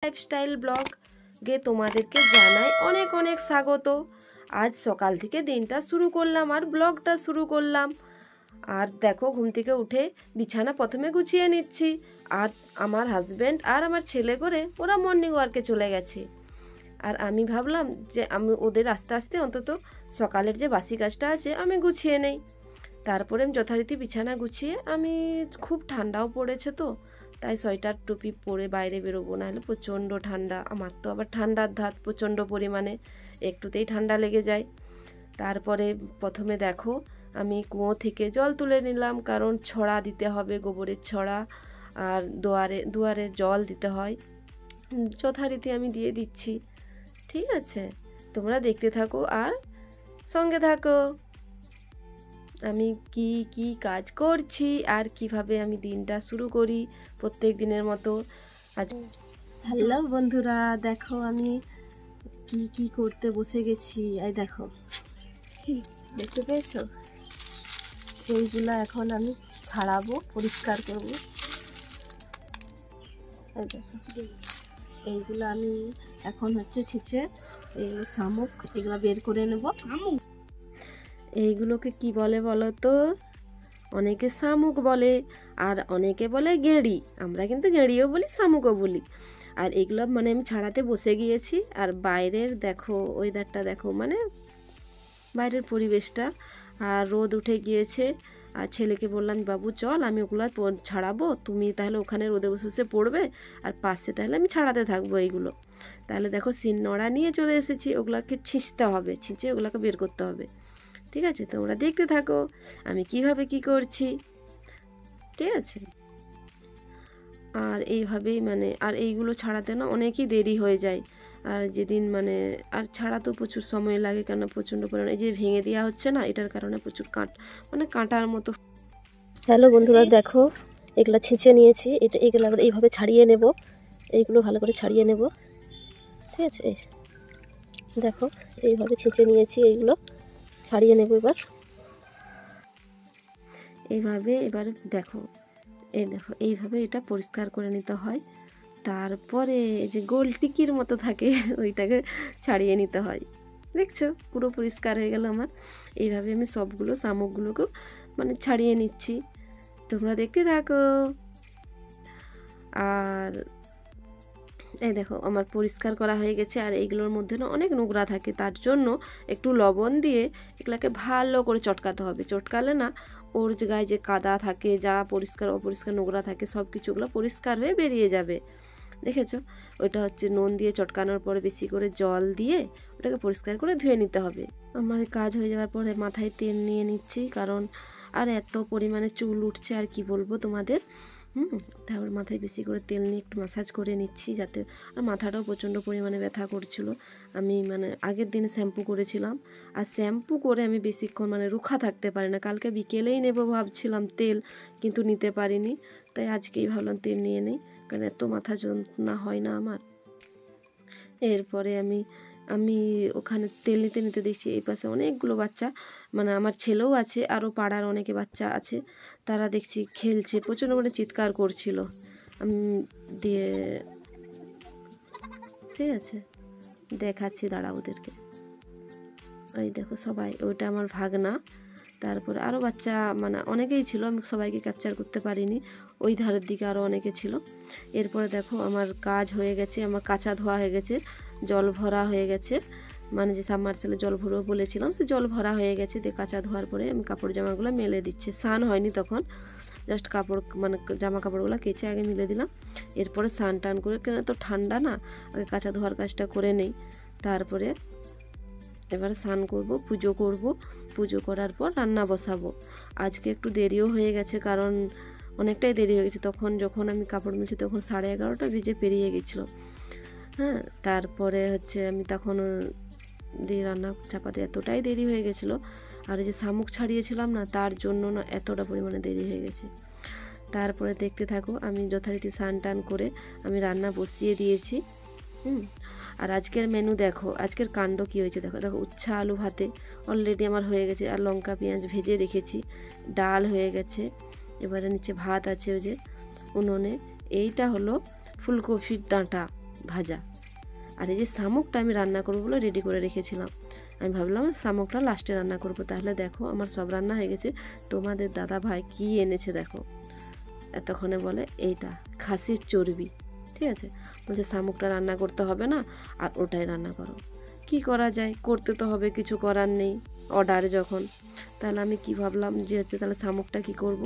Lifestyle ব্লগে তোমাদেরকে জানাই অনেক অনেক স্বাগত। আজ সকাল থেকে দিনটা শুরু করলাম আর ব্লগটা শুরু করলাম। আর দেখো ঘুম থেকে উঠে বিছানা প্রথমে গুছিয়ে নিচ্ছি। আর আমার হাজব্যান্ড আর আমার ছেলে করে ওরা মর্নিং ওয়ার্কে চলে গেছে। আর আমি ভাবলাম যে আমি ওদের আস্তে আস্তে অন্তত সকালের যে বাসি কাজটা আছে আমি গুছিয়ে নেই। তারপরে আমি যথারীতি বিছানা গুছিয়ে আমি খুব ঠান্ডাও পড়েছে তো তাই সোয়েটার টুপি পরে বাইরে বেরোবো, না হলে প্রচণ্ড ঠান্ডা। আমার তো আবার ঠান্ডার ধাত প্রচণ্ড পরিমাণে, একটুতেই ঠান্ডা লেগে যায়। তারপরে প্রথমে দেখো আমি কুয়ো থেকে জল তুলে নিলাম, কারণ ছড়া দিতে হবে, গোবরের ছড়া আর দুয়ারে জল দিতে হয়। যথারীতি আমি দিয়ে দিচ্ছি। ঠিক আছে, তোমরা দেখতে থাকো আর সঙ্গে থাকো আমি কি কি কাজ করছি আর কিভাবে আমি দিনটা শুরু করি প্রত্যেক দিনের মতো। আজ হ্যালো বন্ধুরা, দেখো আমি কি কি করতে বসে গেছি। এই দেখো, দেখতে পেয়েছো? এইগুলো এখন আমি ছাড়াবো, পরিষ্কার করবো। এই দেখো, এইগুলো আমি এখন হচ্ছে ছিঁচে এইগুলো শামুক এগুলো বের করে নেব। এইগুলোকে কি বলে বলো তো? অনেকে শামুক বলে আর অনেকে বলে গেঁড়ি। আমরা কিন্তু গেঁড়িও বলি, শামুকও বলি। আর এগুলো মানে আমি ছাড়াতে বসে গিয়েছি। আর বাইরের দেখো ওয়েদারটা দেখো, মানে বাইরের পরিবেশটা। আর রোদ উঠে গিয়েছে। আর ছেলেকে বললাম, বাবু চল আমি ওগুলো ছাড়াবো, তুমি তাহলে ওখানে রোদে বসে বসে পড়বে আর পাশে তাহলে আমি ছাড়াতে থাকবো এইগুলো। তাহলে দেখো শিলনোড়া নিয়ে চলে এসেছি, ওগুলোকে ছিঁচতে হবে, ছিঁচে ওগুলোকে বের করতে হবে। ঠিক আছে, তোমরা দেখতে থাকো আমি কিভাবে কি করছি। ঠিক আছে, আর এইভাবেই মানে আর এইগুলো ছাড়াতে না অনেকই দেরি হয়ে যায়। আর যেদিন মানে আর ছাড়াতেও প্রচুর সময় লাগে, কেন প্রচণ্ড পরিমাণে এই যে ভেঙে দেওয়া হচ্ছে না, এটার কারণে প্রচুর মানে কাঁটার মতো। হ্যালো বন্ধুরা, দেখো এগুলো ছিঁচে নিয়েছি। এগুলো আবার এইভাবে ছাড়িয়ে নেব, এইগুলো ভালো করে ছাড়িয়ে নেব। ঠিক আছে, দেখো এইভাবে ছিঁচে নিয়েছি, এইগুলো ছাড়িয়ে নেব এবার। এবার দেখো, দেখো এইভাবে এটা পরিষ্কার করে নিতে হয়। তারপরে যে গোল টিকির মতো থাকে ওইটাকে ছাড়িয়ে নিতে হয়। দেখছো পুরো পরিষ্কার হয়ে গেল আমার। এইভাবে আমি সবগুলো শামুকগুলোকেও মানে ছাড়িয়ে নিচ্ছি, তোমরা দেখতে থাকো। আর এই দেখো আমার পরিষ্কার করা হয়ে গেছে। আর এইগুলোর মধ্যে না অনেক নোংরা থাকে, তার জন্য একটু লবণ দিয়ে এগুলাকে ভালো করে চটকাতে হবে। চটকালে না ওর যে গায়ে যে কাদা থাকে, যা পরিষ্কার অপরিষ্কার নোংরা থাকে, সব কিছুগুলো পরিষ্কার হয়ে বেরিয়ে যাবে। দেখেছো, ওইটা হচ্ছে নুন দিয়ে চটকানোর পরে বেশি করে জল দিয়ে ওটাকে পরিষ্কার করে ধুয়ে নিতে হবে। আমার কাজ হয়ে যাওয়ার পরে মাথায় তেল নিয়ে নিচ্ছি, কারণ আর এত পরিমাণে চুল উঠছে আর কি বলবো তোমাদের। তারপর মাথায় বেশি করে তেল নিয়ে একটু ম্যাসাজ করে নিচ্ছি, যাতে আর মাথাটাও প্রচণ্ড পরিমাণে ব্যথা করছিল। আমি মানে আগের দিন শ্যাম্পু করেছিলাম, আর শ্যাম্পু করে আমি বেশিক্ষণ মানে রুখা থাকতে পারি না। কালকে বিকেলেই নেবো ভাবছিলাম তেল, কিন্তু নিতে পারিনি। তাই আজকেই ভাবলাম তেল নিয়ে নেই, কারণ এত মাথা যন্ত্রণা হয় না আমার। এরপরে আমি ওখানে তেল নিতে নিতে দেখছি এই পাশে অনেকগুলো বাচ্চা, মানে আমার ছেলেও আছে, আরও পাড়ার অনেকে বাচ্চা আছে, তারা দেখছি খেলছে, প্রচণ্ড মানে চিৎকার করছিল। দিয়ে ঠিক আছে দেখাচ্ছি, দাঁড়া ওদেরকে। এই দেখো সবাই, ওইটা আমার ভাগনা। তারপরে আরও বাচ্চা মানে অনেকেই ছিল, আমি সবাইকে ক্যাপচার করতে পারিনি। ওই ধারের দিকে আরও অনেকে ছিল। এরপরে দেখো আমার কাজ হয়ে গেছে, আমার কাঁচা ধোয়া হয়ে গেছে, জল ভরা হয়ে গেছে, মানে যে সাবমার্সেলে জল ভরবো বলেছিলাম সে জল ভরা হয়ে গেছে। দিয়ে কাঁচা ধোয়ার পরে আমি কাপড় জামাগুলো মেলে দিচ্ছি। স্নান হয়নি তখন, জাস্ট কাপড় মানে জামা কাপড়গুলো কেচে আগে মেলে দিলাম। এরপরে স্নান টান করে, কেন তো ঠান্ডা না, আগে কাঁচা ধোয়ার কাজটা করে নেই। তারপরে এবার স্নান করব, পুজো করব, পুজো করার পর রান্না বসাবো। আজকে একটু দেরিও হয়ে গেছে, কারণ অনেকটাই দেরি হয়ে গেছে। তখন যখন আমি কাপড় মিলছি তখন 11:30 বেজে পেরিয়ে গেছিলো। হ্যাঁ, তারপরে হচ্ছে আমি তখন দিয়ে রান্না চাপাতে এতটাই দেরি হয়ে গেছিলো। আর এই যে শামুক ছাড়িয়েছিলাম না, তার জন্য না এতটা পরিমাণে দেরি হয়ে গেছে। তারপরে দেখতে থাকো, আমি যথারীতি স্নান টান করে আমি রান্না বসিয়ে দিয়েছি। আর আজকের মেনু দেখো, আজকের কাণ্ড কি হয়েছে দেখো। দেখো উচ্ছা আলু ভাতে অলরেডি আমার হয়ে গেছে, আর লঙ্কা পেঁয়াজ ভেজে রেখেছি, ডাল হয়ে গেছে। এবারে নিচে ভাত আছে ওই যে উনুনে। এইটা হলো ফুলকপির ডাঁটা, ভাজা। আর এই যে শামুকটা আমি রান্না করবো বলে রেডি করে রেখেছিলাম। আমি ভাবলাম শামুকটা লাস্টে রান্না করব। তাহলে দেখো আমার সব রান্না হয়ে গেছে। তোমাদের দাদা ভাই কি এনেছে দেখো, এতক্ষণে বলে এইটা খাসির চর্বি। ঠিক আছে, বলছে শামুকটা রান্না করতে হবে না, আর ওটাই রান্না করো। কি করা যায়, করতে তো হবে, কিছু করার নেই, অর্ডার যখন। তাহলে আমি কি ভাবলাম যে হচ্ছে তাহলে শামুকটা কি করব,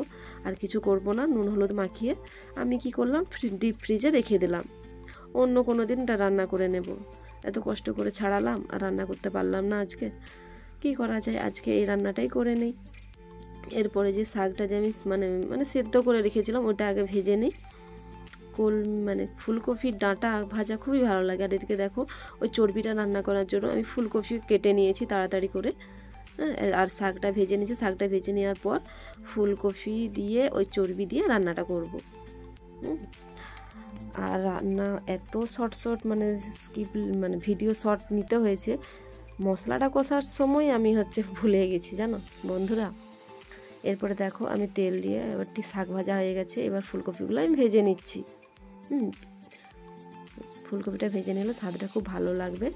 আর কিছু করব না, নুন হলুদ মাখিয়ে আমি কি করলাম ডিপ ফ্রিজে রেখে দিলাম। অন্য কোনো দিন এটা রান্না করে নেব। এত কষ্ট করে ছাড়ালাম আর রান্না করতে পারলাম না আজকে, কি করা যায়, আজকে এই রান্নাটাই করে নেই। এরপরে যে শাকটা যে আমি মানে সেদ্ধ করে রেখেছিলাম ওটা আগে ভেজে নিই। ফুলকপির ডাঁটা ভাজা খুবই ভালো লাগে। আর এদিকে দেখো ওই চর্বিটা রান্না করার জন্য আমি ফুলকপি কেটে নিয়েছি তাড়াতাড়ি করে, হ্যাঁ, আর শাকটা ভেজে নিয়েছি। শাকটা ভেজে নেওয়ার পর ফুলকপি দিয়ে ওই চর্বি দিয়ে রান্নাটা করব। আর রান্না এত শর্ট মানে ভিডিও শর্ট নিতে হয়েছে, মশলাটা কষার সময় আমি ভুলে গেছি জানো বন্ধুরা। এরপরে দেখো আমি তেল দিয়ে এবারটি শাক ভাজা হয়ে গেছে, এবার ফুলকপিগুলো আমি ভেজে নিচ্ছি। ফুলকপিটা ভেজে নিলে স্বাদটা খুব ভালো লাগবে।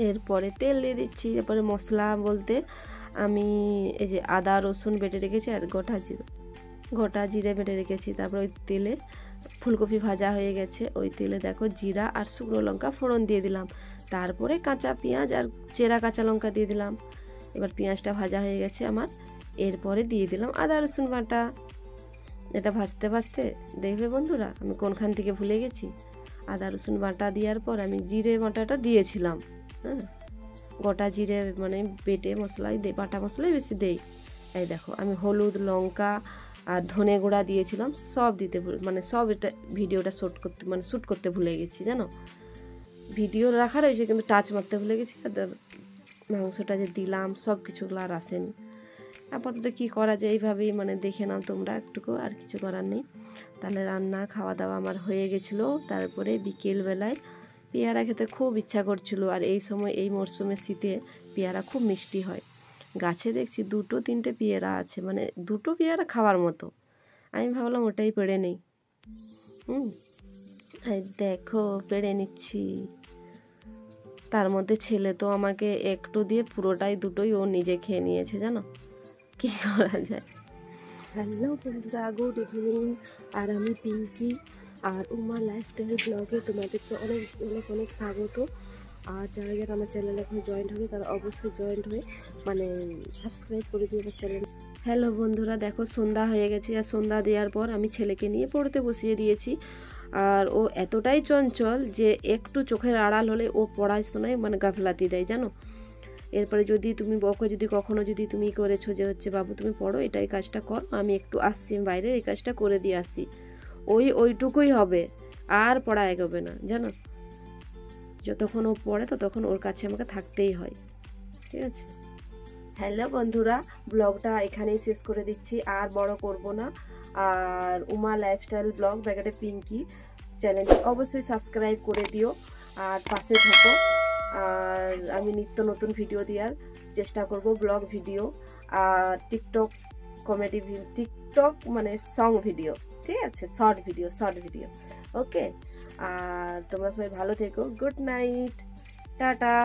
এরপরে তেল দিয়ে দিচ্ছি। এরপরে মশলা বলতে আমি এই যে আদা রসুন বেটে রেখেছি আর গোটা জিরে বেটে রেখেছি। তারপর ওই তেলে ফুলকপি ভাজা হয়ে গেছে, ওই তেলে দেখো জিরা আর শুকনো লঙ্কা ফোড়ন দিয়ে দিলাম। তারপরে কাঁচা পেঁয়াজ আর চেরা কাঁচা লঙ্কা দিয়ে দিলাম। এবার পেঁয়াজটা ভাজা হয়ে গেছে আমার, এরপরে দিয়ে দিলাম আদা রসুন বাটা। এটা ভাজতে ভাজতে দেখবে বন্ধুরা আমি কোনখান থেকে ভুলে গেছি, আদা রসুন বাটা দেওয়ার পর আমি জিরে বাটাটা দিয়েছিলাম। হ্যাঁ, গোটা জিরে মানে বেটে মশলাই দেই, বাটা মশলাই বেশি দেই। এই দেখো আমি হলুদ লঙ্কা আর ধনে গুঁড়া দিয়েছিলাম, সব দিতে সব এটা ভিডিওটা শ্যুট করতে ভুলে গেছি জানো। ভিডিও রাখা রয়েছে কিন্তু টাচ মারতে ভুলে গেছি। আর মাংসটা যে দিলাম সব কিছুগুলো আর আসেনি। আপাতত কী করা যায়, এইভাবেই দেখে নাও তোমরা একটুকু, আর কিছু করার নেই। তাহলে রান্না খাওয়া দাওয়া আমার হয়ে গেছিলো। তারপরে বিকেলবেলায় পেয়ারা খেতে খুব ইচ্ছা করছিল। আর এই সময় এই মরশুমে শীতে পেয়ারা খুব মিষ্টি হয়। গাছে দেখছি 2-3টে পেয়ারা আছে, 2টো পেয়ারা খাওয়ার মতো। আমি ভাবলাম ওটাই পেড়ে নেই। দেখো পেড়ে নিচ্ছি। তার মধ্যে ছেলে তো আমাকে একটু দিয়ে পুরোটাই দুটোই ও নিজে খেয়ে নিয়েছে জানো, কি করা যায়। হ্যালো বন্ধুরা, গুড ইভিনিং। আর আমি পিঙ্কি, আর উমা লাইফস্টাইল ব্লগে তোমাদেরকে অনেক অনেক অনেক স্বাগত। আর যারা যারা আমার চ্যানেল এখন জয়েন্ট হবে তারা অবশ্যই জয়েন্ট হয়ে সাবস্ক্রাইব করে দিও আমার চ্যানেল। হ্যালো বন্ধুরা, দেখো সন্ধ্যা হয়ে গেছে। আর সন্ধ্যা দেওয়ার পর আমি ছেলেকে নিয়ে পড়তে বসিয়ে দিয়েছি। আর ও এতটাই চঞ্চল যে একটু চোখের আড়াল হলে ও পড়াশোনায় গাফলাতি দেয় জানো। এরপরে যদি তুমি কখনো তুমি করেছো যে বাবু তুমি পড়ো, এটাই কাজটা কর, আমি একটু আসছি বাইরে, এই কাজটা করে দিয়ে আসি, ওইটুকুই হবে, আর পড়া এগোবে না জানো। যতক্ষণ ও পড়ে ততক্ষণ ওর কাছে আমাকে থাকতেই হয়, ঠিক আছে। হ্যালো বন্ধুরা, ব্লগটা এখানেই শেষ করে দিচ্ছি, আর বড় করব না। আর উমা লাইফস্টাইল ব্লগ ব্যাকেটে পিঙ্কি চ্যানেলটি অবশ্যই সাবস্ক্রাইব করে দিও আর পাশে থাকো। আর আমি নিত্য নতুন ভিডিও দেওয়ার চেষ্টা করব, ব্লগ ভিডিও আর TikTok comedy TikTok song video, ঠিক আছে, শর্ট ভিডিও। ওকে, আর তোমরা সবাই ভালো থেকো। Good night, tata.